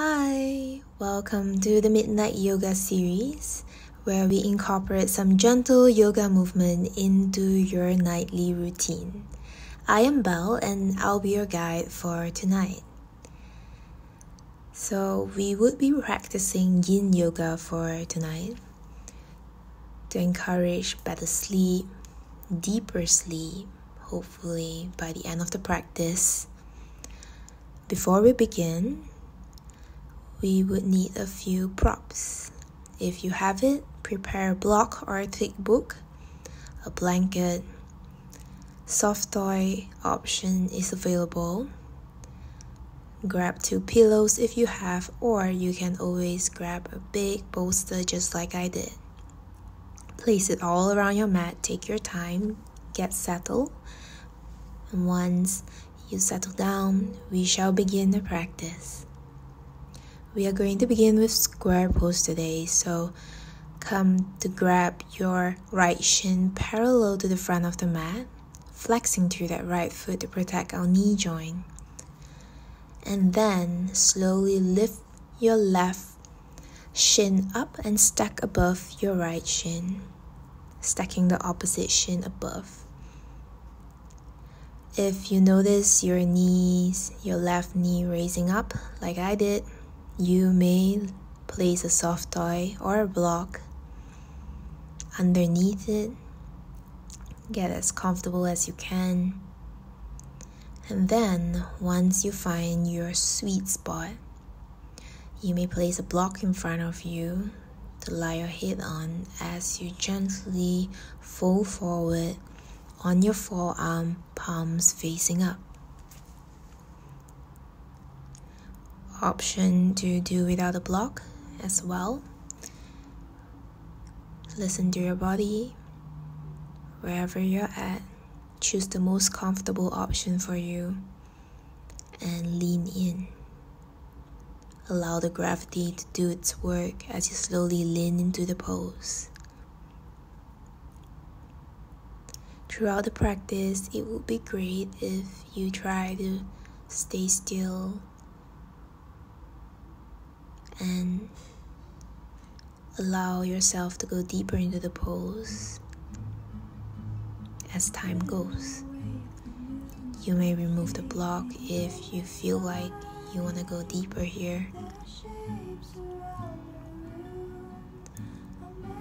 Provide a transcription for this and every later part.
Hi, welcome to the Midnight Yoga series, where we incorporate some gentle yoga movement into your nightly routine. I am Belle and I'll be your guide for tonight. So we would be practicing Yin Yoga for tonight to encourage better sleep, deeper sleep, hopefully by the end of the practice. Before we begin, we would need a few props. If you have it, prepare a block or a thick book, a blanket, soft toy option is available. Grab 2 pillows if you have, or you can always grab a big bolster just like I did. Place it all around your mat, take your time, get settled. And once you settle down, we shall begin the practice. We are going to begin with square pose today, so come to grab your right shin parallel to the front of the mat, flexing through that right foot to protect our knee joint. And then slowly lift your left shin up and stack above your right shin, stacking the opposite shin above. If you notice your left knee raising up like I did, you may place a soft toy or a block underneath it. Get as comfortable as you can. And then, once you find your sweet spot, you may place a block in front of you to lie your head on as you gently fold forward on your forearm, palms facing up. Option to do without a block as well. Listen to your body. Wherever you're at, choose the most comfortable option for you and lean in. Allow the gravity to do its work as you slowly lean into the pose. Throughout the practice, it would be great if you try to stay still and allow yourself to go deeper into the pose as time goes. You may remove the block if you feel like you want to go deeper here.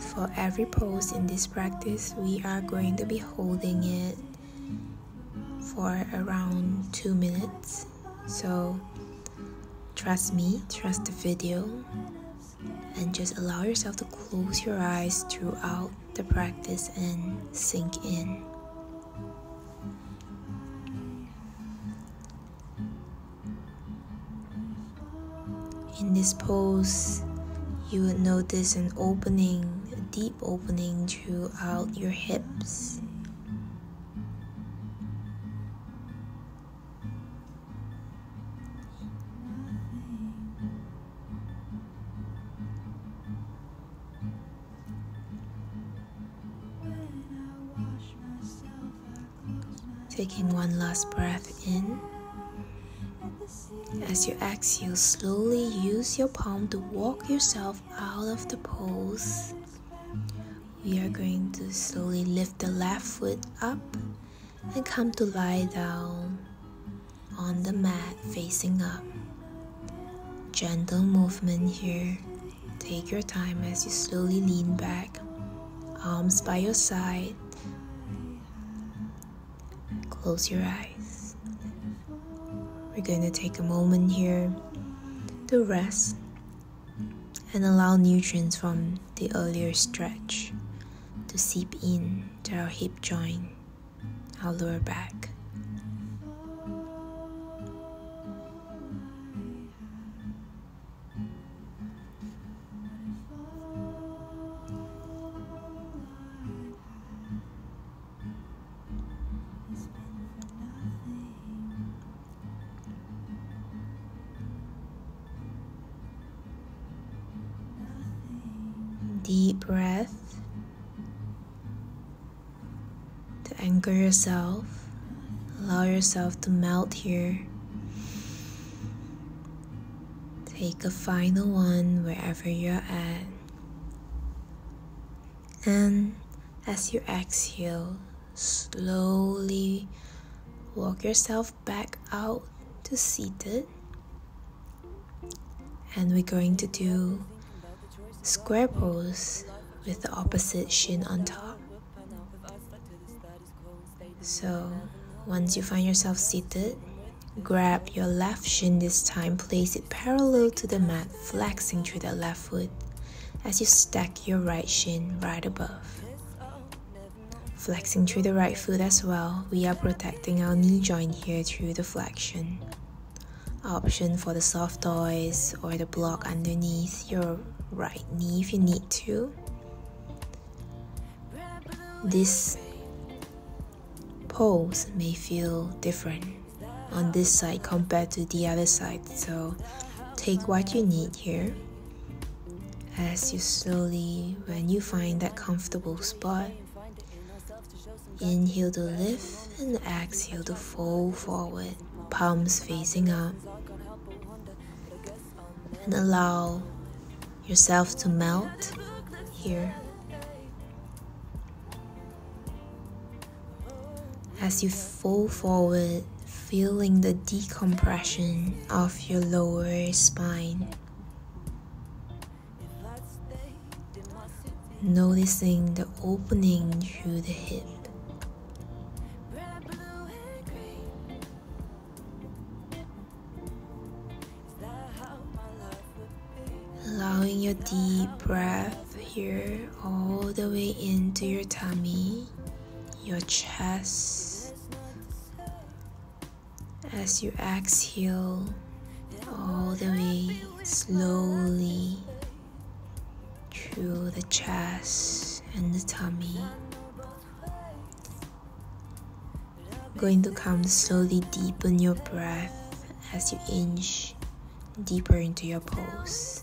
For every pose in this practice, we are going to be holding it for around 2 minutes. So trust me, trust the video, and just allow yourself to close your eyes throughout the practice and sink in. In this pose, you would notice an opening, a deep opening throughout your hips. Taking one last breath in. As you exhale, slowly use your palm to walk yourself out of the pose. We are going to slowly lift the left foot up and come to lie down on the mat facing up. Gentle movement here. Take your time as you slowly lean back, arms by your side. Close your eyes. We're going to take a moment here to rest and allow nutrients from the earlier stretch to seep in to our hip joint, our lower back. Deep breath to anchor yourself. Allow yourself to melt here. Take a final one wherever you're at. And as you exhale, slowly walk yourself back out to seated. And we're going to do square pose with the opposite shin on top. So once you find yourself seated, grab your left shin this time, place it parallel to the mat, flexing through the left foot as you stack your right shin right above. Flexing through the right foot as well, we are protecting our knee joint here through the flexion. Option for the soft toys or the block underneath your right knee if you need to. This pose may feel different on this side compared to the other side, so take what you need here as you slowly, when you find that comfortable spot, inhale to lift and exhale to fold forward, palms facing up, and allow yourself to melt here. As you fold forward, feeling the decompression of your lower spine. Noticing the opening through the hip. Allowing your deep breath here all the way into your tummy, your chest. As you exhale all the way slowly through the chest and the tummy. Going to come to slowly deepen your breath as you inch deeper into your pose.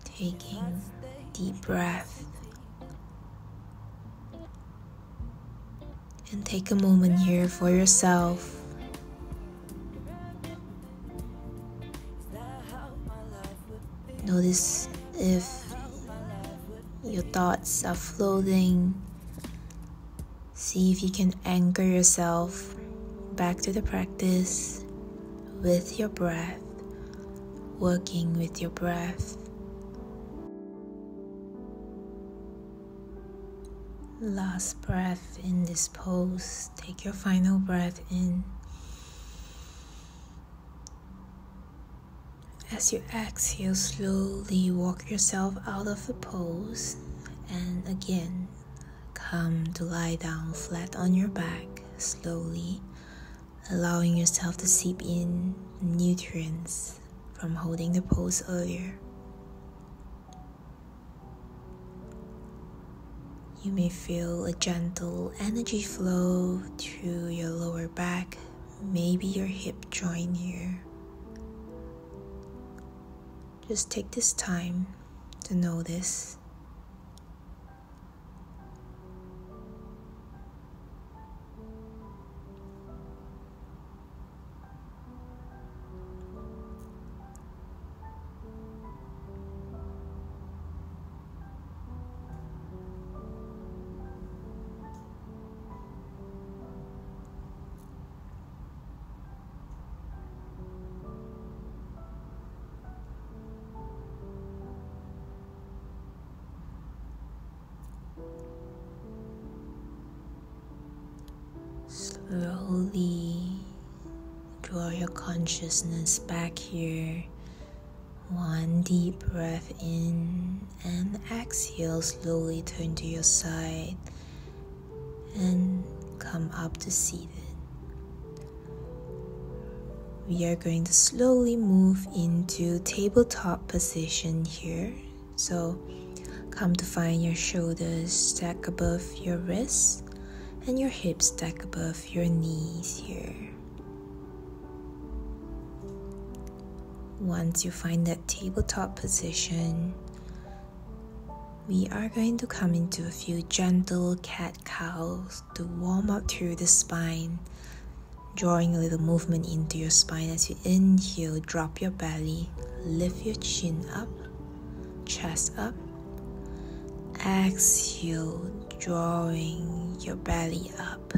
Taking deep breath. And take a moment here for yourself. Notice if your thoughts are floating. See if you can anchor yourself back to the practice with your breath, working with your breath. Last breath in this pose. Take your final breath in. As you exhale, slowly walk yourself out of the pose and again come to lie down flat on your back, slowly allowing yourself to seep in nutrients from holding the pose earlier. You may feel a gentle energy flow through your lower back, maybe your hip joint here. Just take this time to notice. Slowly draw your consciousness back here. One deep breath in and exhale. Slowly turn to your side and come up to seated. We are going to slowly move into tabletop position here. So come to find your shoulders stack above your wrists and your hips stack above your knees here. Once you find that tabletop position, we are going to come into a few gentle cat-cows to warm up through the spine, drawing a little movement into your spine. As you inhale, drop your belly, lift your chin up, chest up. Exhale, drawing your belly up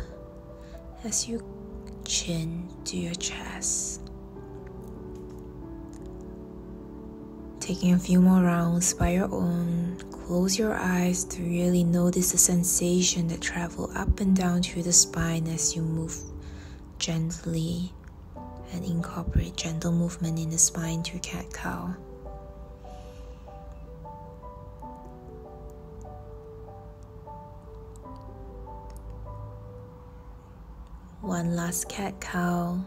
as you chin to your chest. Taking a few more rounds by your own. Close your eyes to really notice the sensation that travel up and down through the spine as you move gently and incorporate gentle movement in the spine through cat-cow. One last cat-cow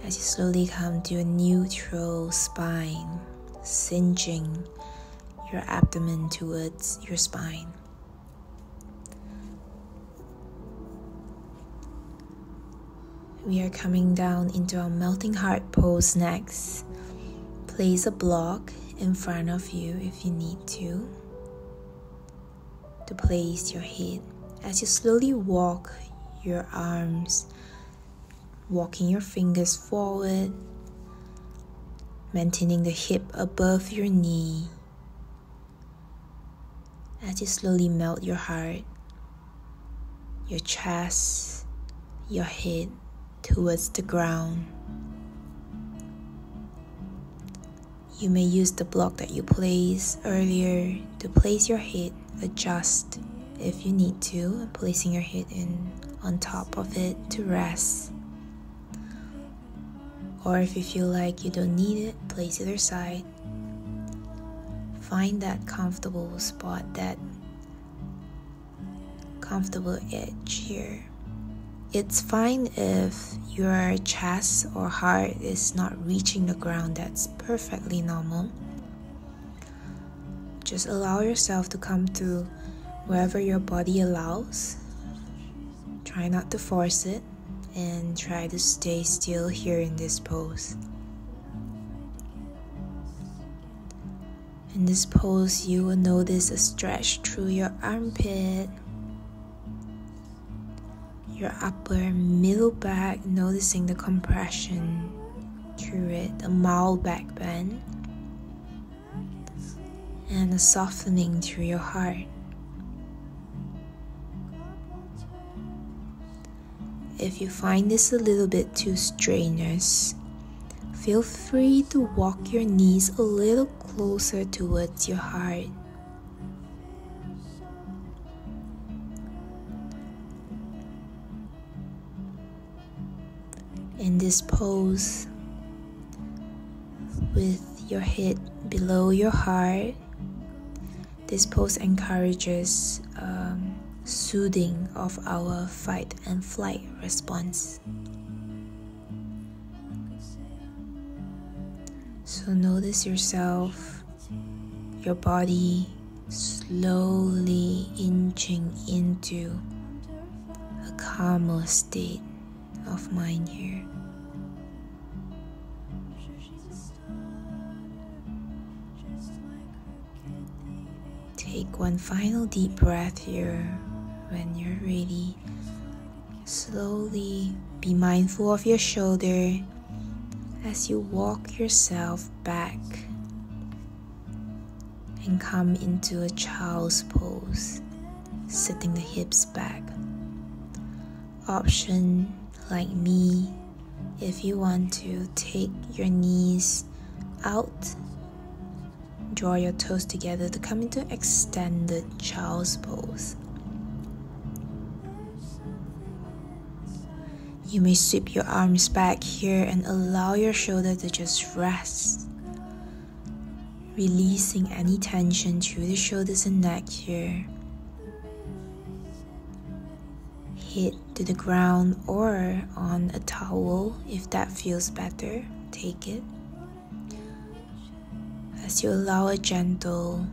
as you slowly come to a neutral spine, cinching your abdomen towards your spine. We are coming down into our melting heart pose next. Place a block in front of you if you need to place your head. As you slowly walk your arms, walking your fingers forward, maintaining the hip above your knee. As you slowly melt your heart, your chest, your head towards the ground. You may use the block that you placed earlier to place your head, adjust if you need to, placing your head on top of it to rest. Or if you feel like you don't need it, place it aside. Find that comfortable spot, that comfortable edge here. It's fine if your chest or heart is not reaching the ground. That's perfectly normal. Just allow yourself to come to wherever your body allows. Try not to force it and try to stay still here in this pose. In this pose, you will notice a stretch through your armpit, your upper middle back, noticing the compression through it, a mild back bend, and a softening through your heart. If you find this a little bit too strenuous, feel free to walk your knees a little closer towards your heart. In this pose, with your head below your heart, this pose encourages soothing of our fight and flight response. So notice yourself, your body slowly inching into a calmer state of mind here. Take one final deep breath here. When you're ready, slowly be mindful of your shoulder as you walk yourself back and come into a child's pose, sitting the hips back. Option like me, if you want to take your knees out, draw your toes together to come into extended child's pose. You may sweep your arms back here and allow your shoulder to just rest, releasing any tension through the shoulders and neck here. Head to the ground or on a towel if that feels better, take it. As you allow a gentle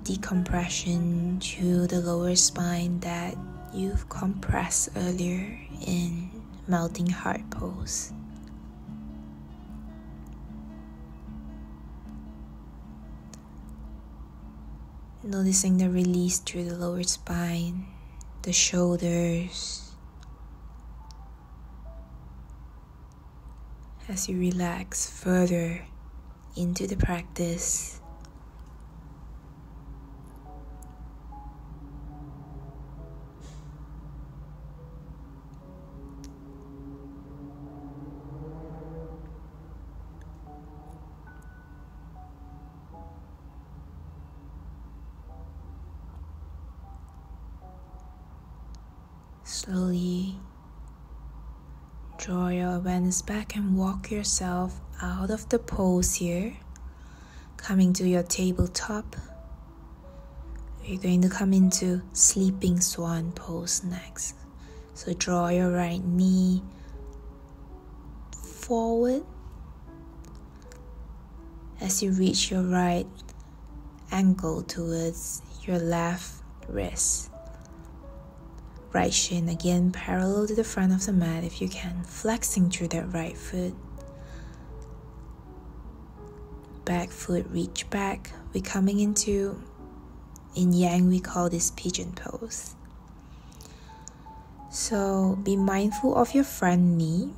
decompression to the lower spine that you've compressed earlier in melting heart pose. Noticing the release through the lower spine, the shoulders, as you relax further into the practice. Slowly draw your awareness back and walk yourself out of the pose here, coming to your tabletop. You're going to come into sleeping swan pose next. So draw your right knee forward as you reach your right ankle towards your left wrist. Right shin again parallel to the front of the mat if you can, flexing through that right foot. Back foot reach back. We're coming into, in Yang we call this pigeon pose. So be mindful of your front knee.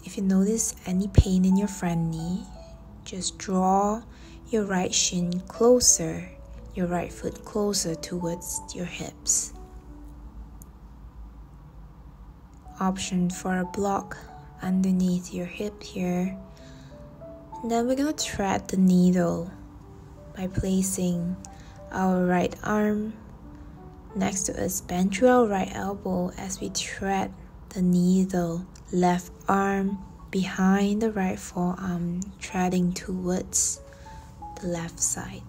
If you notice any pain in your front knee, just draw your right shin closer, your right foot closer towards your hips. Option for a block underneath your hip here. And then we're going to thread the needle by placing our right arm next to us, bend through our right elbow as we thread the needle, left arm behind the right forearm, threading towards the left side.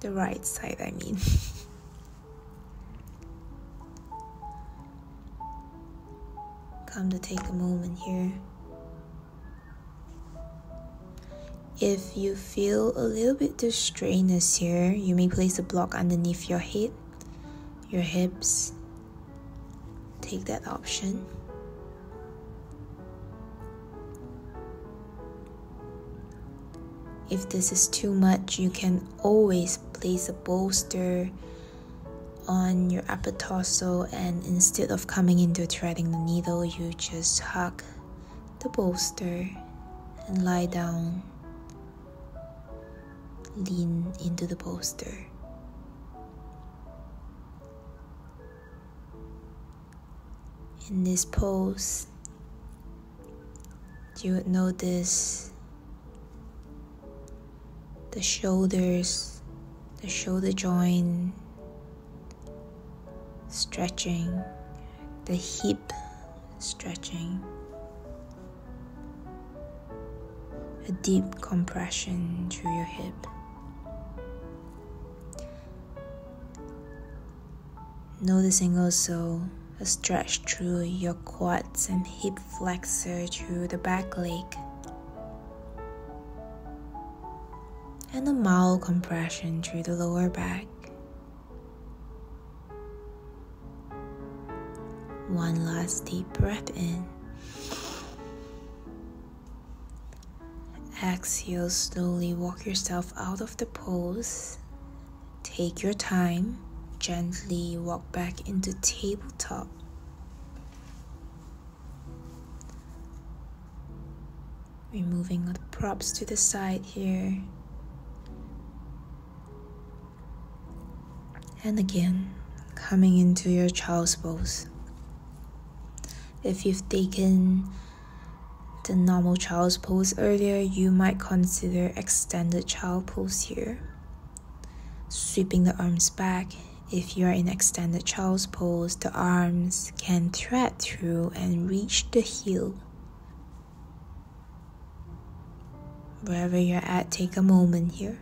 The right side, I mean. Come to take a moment here. If you feel a little bit too strenuous here, you may place a block underneath your head, your hips. Take that option. If this is too much, you can always place a bolster on your upper torso, and instead of coming into threading the needle, you just hug the bolster and lie down. Lean into the bolster. In this pose, you would notice the shoulders, the shoulder joint stretching, the hip stretching, a deep compression through your hip. Noticing also a stretch through your quads and hip flexor through the back leg. And a mild compression through the lower back. One last deep breath in. Exhale, slowly walk yourself out of the pose. Take your time. Gently walk back into tabletop. Removing the props to the side here. And again, coming into your child's pose. If you've taken the normal child's pose earlier, you might consider extended child pose here. Sweeping the arms back. If you are in extended child's pose, the arms can thread through and reach the heel. Wherever you're at, take a moment here.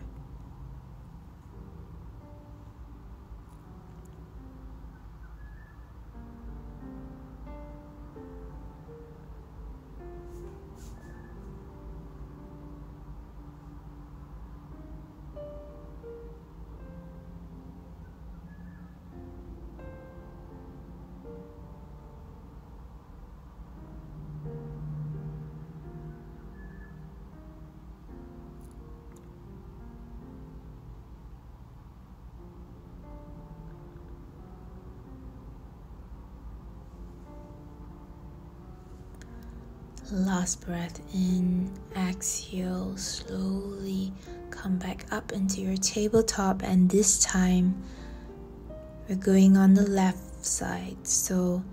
Last breath in, exhale, slowly come back up into your tabletop, and this time we're going on the left side. So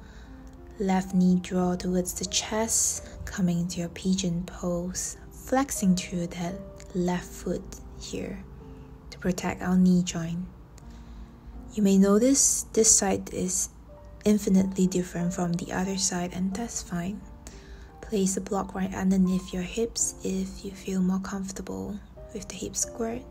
left knee draw towards the chest, coming into your pigeon pose, flexing through that left foot here to protect our knee joint. You may notice this side is infinitely different from the other side, and that's fine. Place a block right underneath your hips if you feel more comfortable with the hip squirt.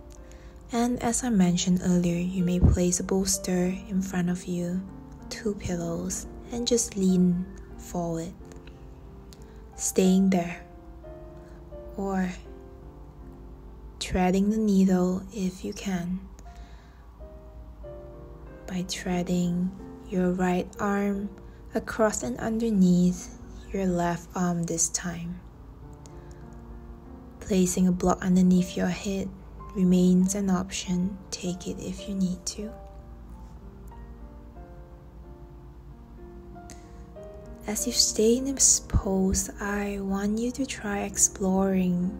And as I mentioned earlier, you may place a bolster in front of you, 2 pillows, and just lean forward, staying there, or threading the needle if you can, by threading your right arm across and underneath your left arm this time. Placing a block underneath your head remains an option. Take it if you need to. As you stay in this pose, I want you to try exploring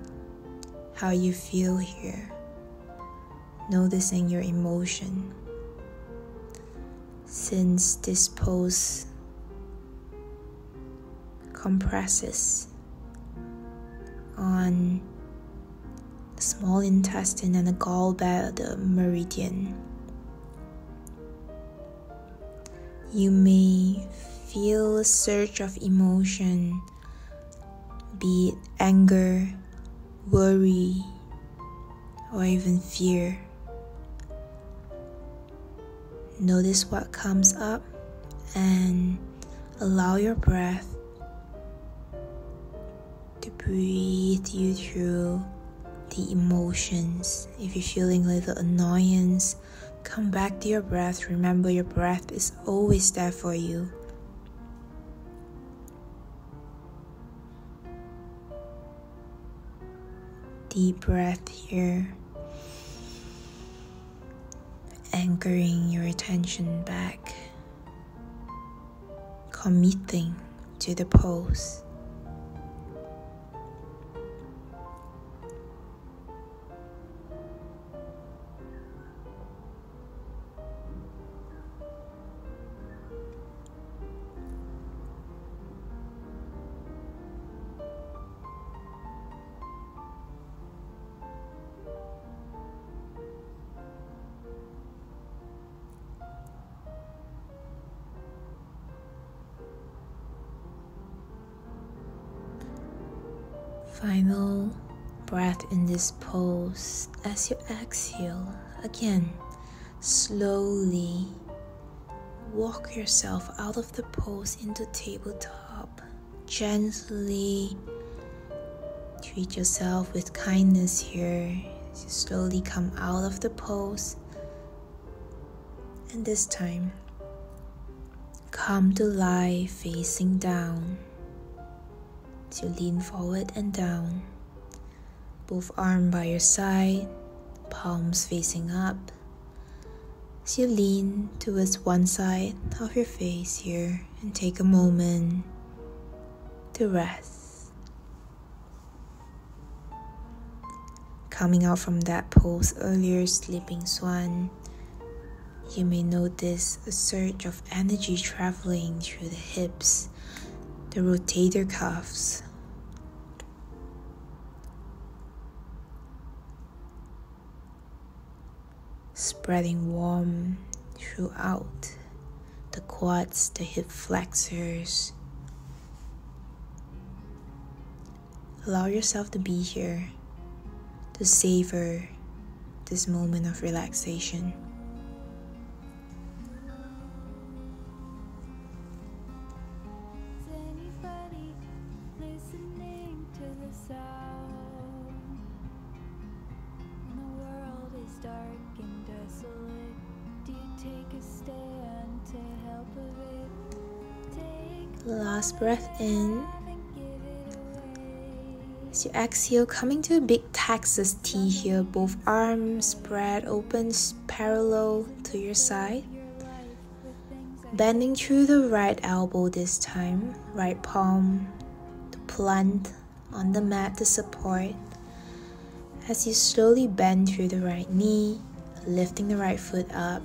how you feel here, noticing your emotion. Since this pose compresses on the small intestine and the gallbladder meridian, you may feel a surge of emotion, be it anger, worry, or even fear. Notice what comes up and allow your breath to breathe you through the emotions. If you're feeling a little annoyance, come back to your breath. Remember, your breath is always there for you. Deep breath here, anchoring your attention back, committing to the pose. Final breath in this pose. As you exhale, again, slowly walk yourself out of the pose into tabletop. Gently treat yourself with kindness here. As you slowly come out of the pose, and this time, come to lie facing down. As you lean forward and down, both arms by your side, palms facing up. As you lean towards one side of your face here and take a moment to rest. Coming out from that pose earlier, sleeping swan, you may notice a surge of energy traveling through the hips, the rotator cuffs, spreading warm throughout the quads, the hip flexors. Allow yourself to be here, to savor this moment of relaxation. Last breath in. As you exhale, coming to a big Texas T here, both arms spread open, parallel to your side. Bending through the right elbow this time, right palm to plant on the mat to support. As you slowly bend through the right knee, lifting the right foot up,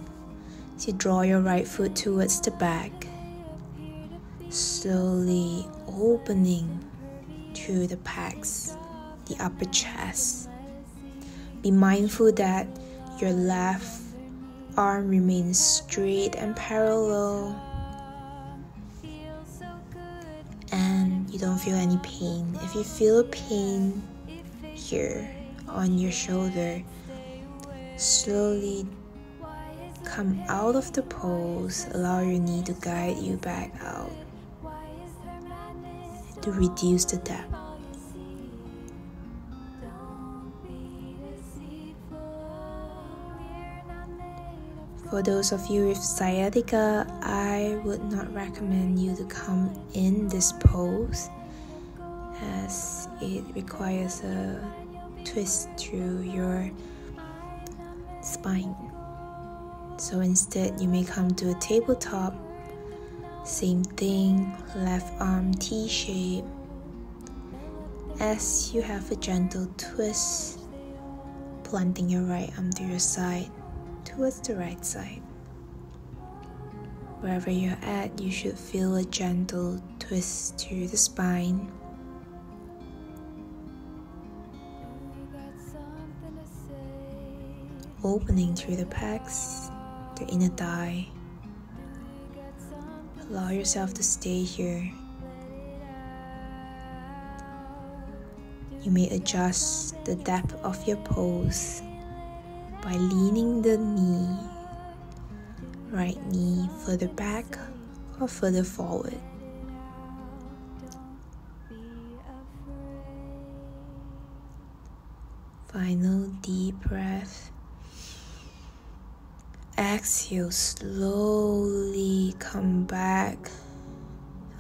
as you draw your right foot towards the back, slowly opening through the pecs, the upper chest. Be mindful that your left arm remains straight and parallel, and you don't feel any pain. If you feel pain here on your shoulder, slowly come out of the pose. Allow your knee to guide you back out to reduce the depth. For those of you with sciatica, I would not recommend you to come in this pose as it requires a twist through your spine. So instead, you may come to a tabletop. Same thing, left arm T shape. As you have a gentle twist, planting your right arm to your side, towards the right side. Wherever you're at, you should feel a gentle twist through the spine. Opening through the pecs, the inner thigh. Allow yourself to stay here. You may adjust the depth of your pose by leaning the knee, right knee further back or further forward. Final deep breath. Exhale, slowly come back.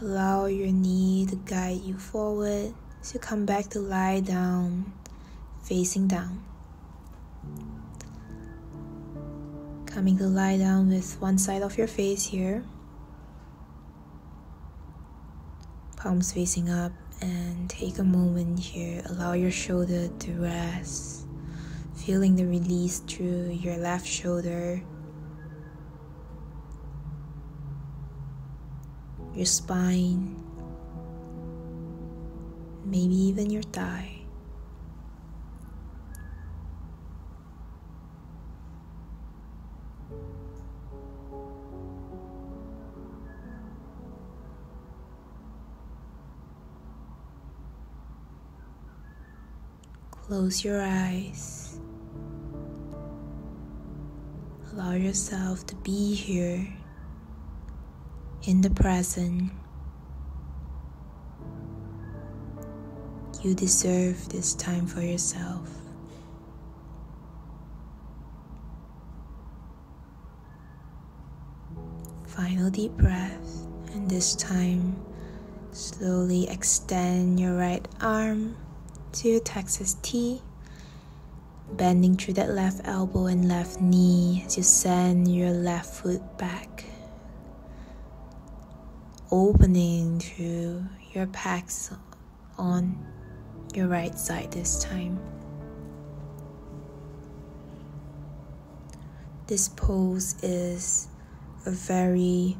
Allow your knee to guide you forward. So come back to lie down, facing down. Coming to lie down with one side of your face here. Palms facing up, and take a moment here. Allow your shoulder to rest. Feeling the release through your left shoulder, your spine, maybe even your thigh. Close your eyes. Allow yourself to be here in the present. You deserve this time for yourself. Final deep breath, and this time slowly extend your right arm to your Texas T, bending through that left elbow and left knee as you send your left foot back, opening through your pecs on your right side this time. This pose is a very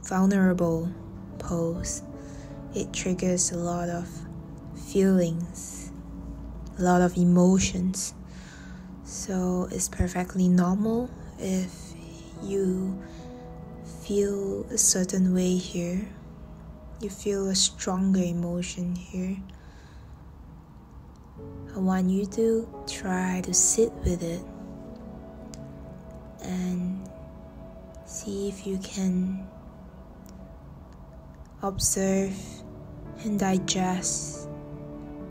vulnerable pose. It triggers a lot of feelings, a lot of emotions. So it's perfectly normal if you feel a certain way here. You feel a stronger emotion here. I want you to try to sit with it and see if you can observe and digest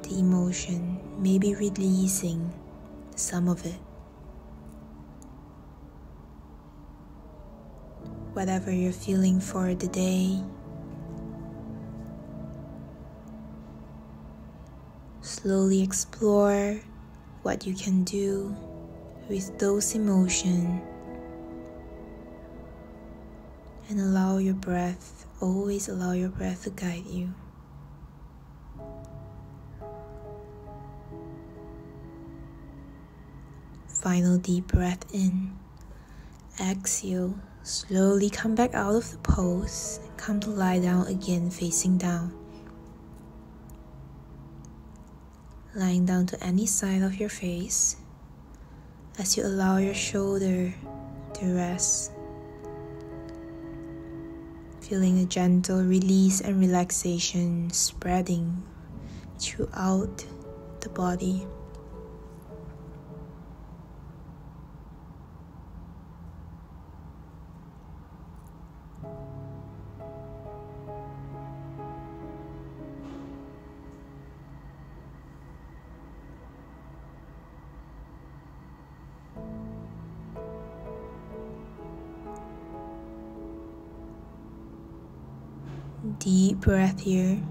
the emotion, maybe releasing some of it. Whatever you're feeling for the day, slowly explore what you can do with those emotions, and allow your breath, always allow your breath to guide you. final deep breath in. Exhale, slowly come back out of the pose. Come to lie down again, facing down. Lying down to any side of your face as you allow your shoulder to rest. Feeling a gentle release and relaxation spreading throughout the body. Deep breath here.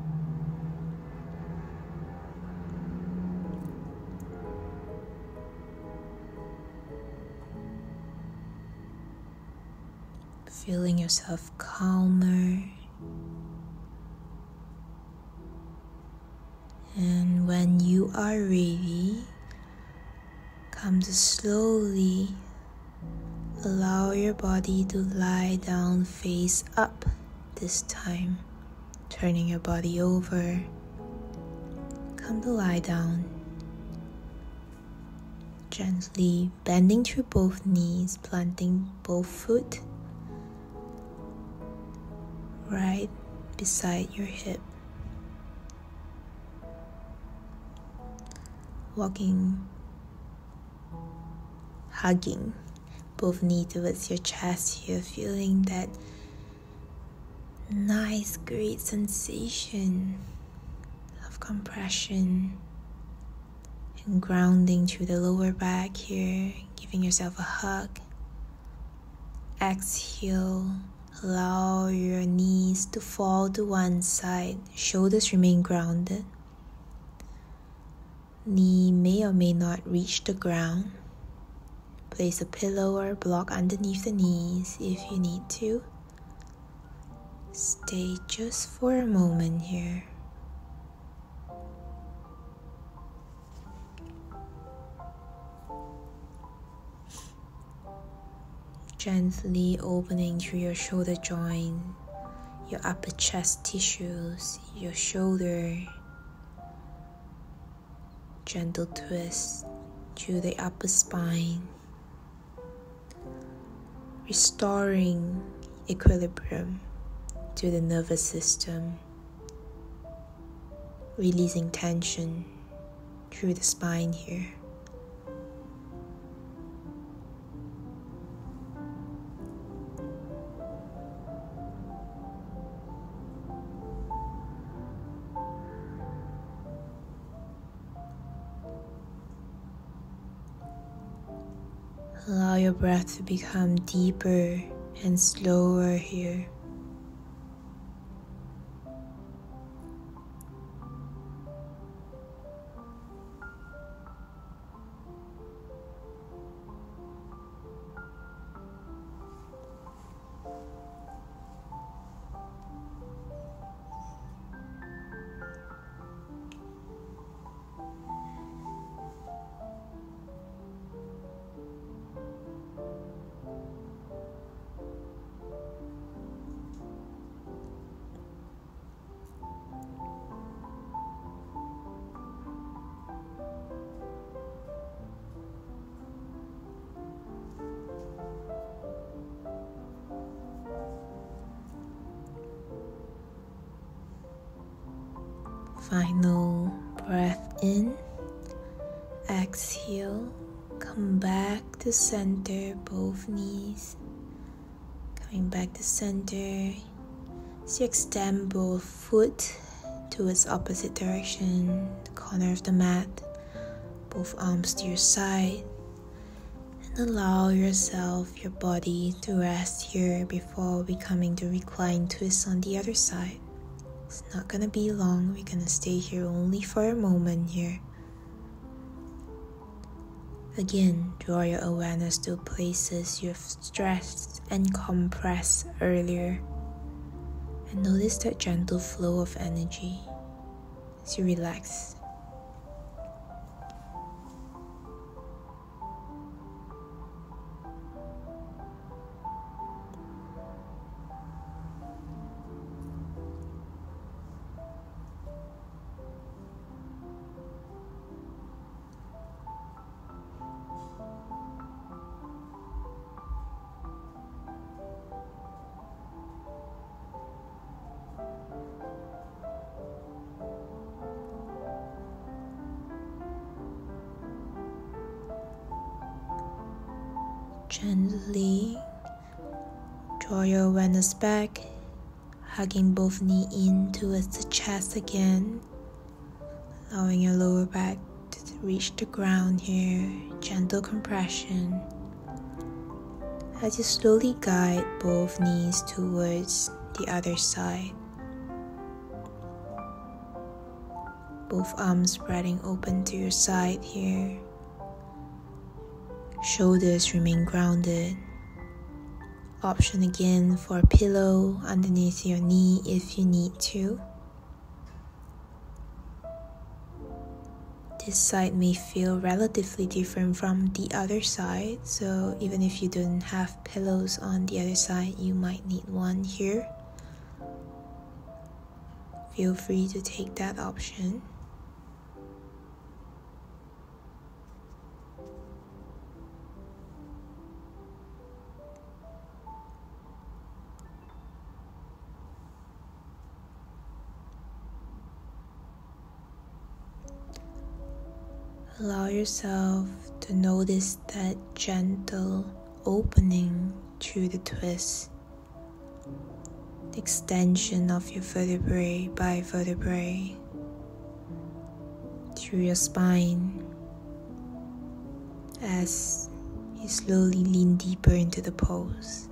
Feeling yourself calmer. And when you are ready, come to slowly allow your body to lie down face up this time. Turning your body over. Come to lie down. Gently bending through both knees, planting both foot right beside your hip. Hugging both knees towards your chest here, feeling that nice, great sensation of compression and grounding through the lower back here, giving yourself a hug. Exhale, allow your knees to fall to one side, shoulders remain grounded. Knee may or may not reach the ground. Place a pillow or a block underneath the knees if you need to. Stay just for a moment here. Gently opening through your shoulder joint, your upper chest tissues, your shoulder. Gentle twist through the upper spine. Restoring equilibrium to the nervous system, releasing tension through the spine here. Allow your breath to become deeper and slower here. Final breath in. Exhale. Come back to center, both knees. Coming back to center. So you extend both foot towards opposite direction, the corner of the mat. Both arms to your side. And allow yourself, your body to rest here before becoming the recline twist on the other side. It's not gonna be long. We're gonna stay here only for a moment here. Again, draw your awareness to places you've stressed and compressed earlier. And notice that gentle flow of energy as you relax. Gently draw your awareness back, hugging both knees in towards the chest again, allowing your lower back to reach the ground here. Gentle compression as you slowly guide both knees towards the other side. Both arms spreading open to your side here. Shoulders remain grounded. Option again for a pillow underneath your knee if you need to. This side may feel relatively different from the other side, so even if you don't have pillows on the other side, you might need one here. Feel free to take that option. Allow yourself to notice that gentle opening through the twist, the extension of your vertebrae by vertebrae through your spine as you slowly lean deeper into the pose.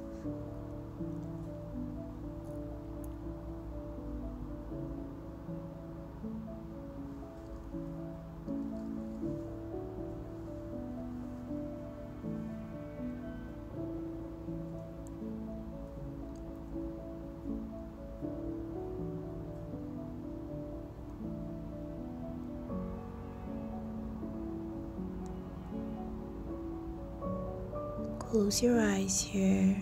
Close your eyes here.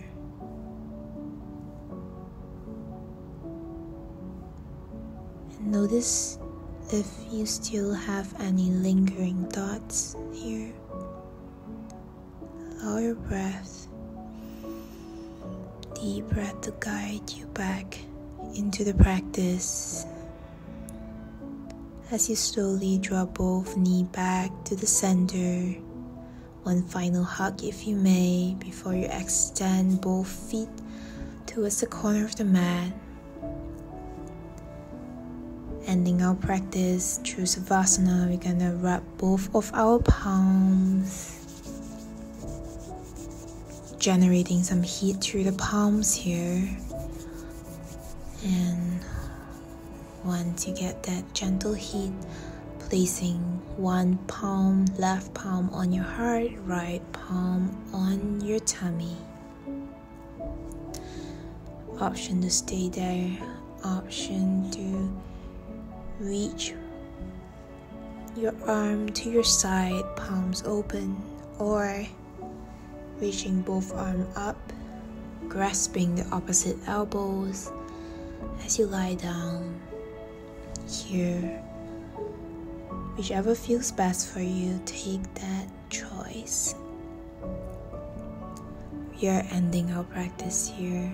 And notice if you still have any lingering thoughts here. Allow your breath, deep breath, to guide you back into the practice. As you slowly draw both knees back to the center. One final hug if you may, before you extend both feet towards the corner of the mat. Ending our practice through Savasana, we're gonna rub both of our palms, generating some heat through the palms here. And once you get that gentle heat, placing one palm, left palm on your heart, right palm on your tummy. Option to stay there, option to reach your arm to your side, palms open, or reaching both arms up, grasping the opposite elbows as you lie down here. Whichever feels best for you, take that choice. We are ending our practice here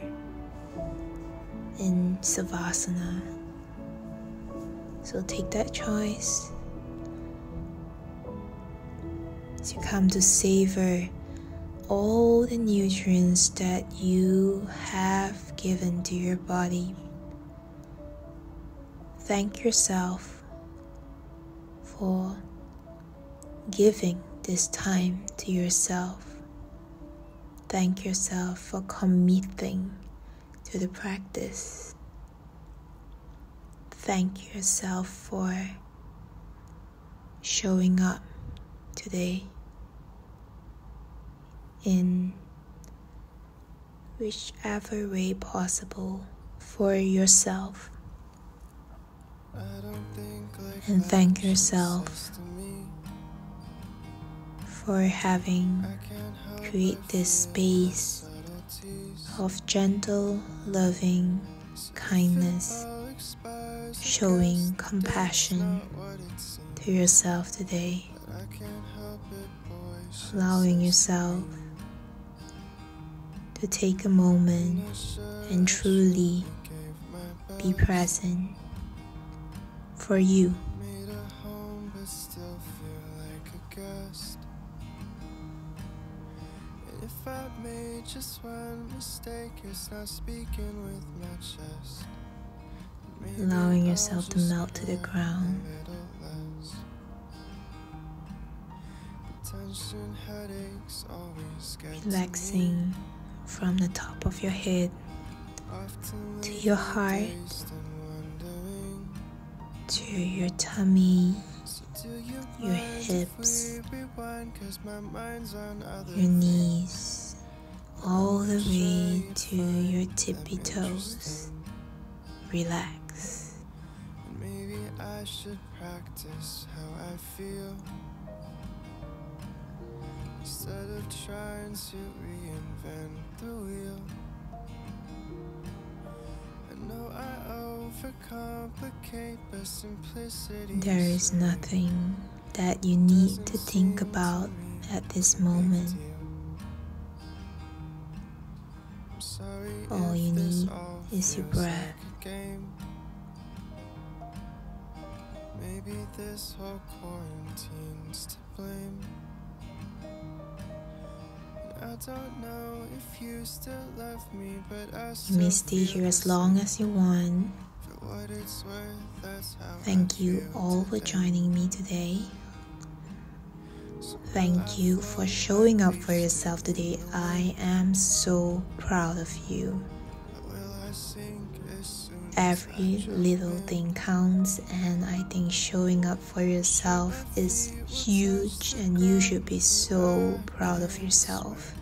in Savasana. So take that choice as you come to savor all the nutrients that you have given to your body. Thank yourself for giving this time to yourself. Thank yourself for committing to the practice. Thank yourself for showing up today in whichever way possible for yourself. And thank yourself for having created this space of gentle, loving kindness, showing compassion to yourself today, allowing yourself to take a moment and truly be present for you. I made just one mistake, it's not speaking with my chest. Allowing yourself to melt to the ground. Tension, headaches always get relaxing from the top of your head to your heart, to your tummy, your hips, your knees, all the way to your tippy toes. Relax. Maybe I should practice how I feel instead of trying to reinvent the wheel. I know I overcomplicate, but simplicity. There is nothing that you need to think about at this moment. All you need is your breath. Maybe this whole quarantine's to blame. I don't know if you still love me, but I still You may stay here as long as you want. For what it's worth, that's how Thank you all for joining me today. Thank you for showing up for yourself today. I am so proud of you. Every little thing counts, and I think showing up for yourself is huge, and you should be so proud of yourself.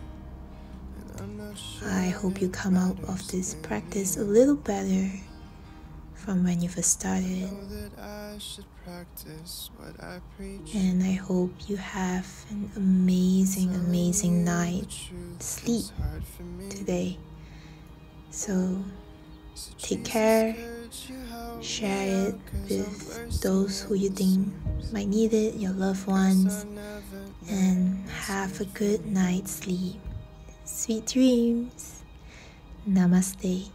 I hope you come out of this practice a little better from when you first started, and I hope you have an amazing night's sleep today. So take care, share it with those who you think might need it, your loved ones, and have a good night's sleep. Sweet dreams. Namaste.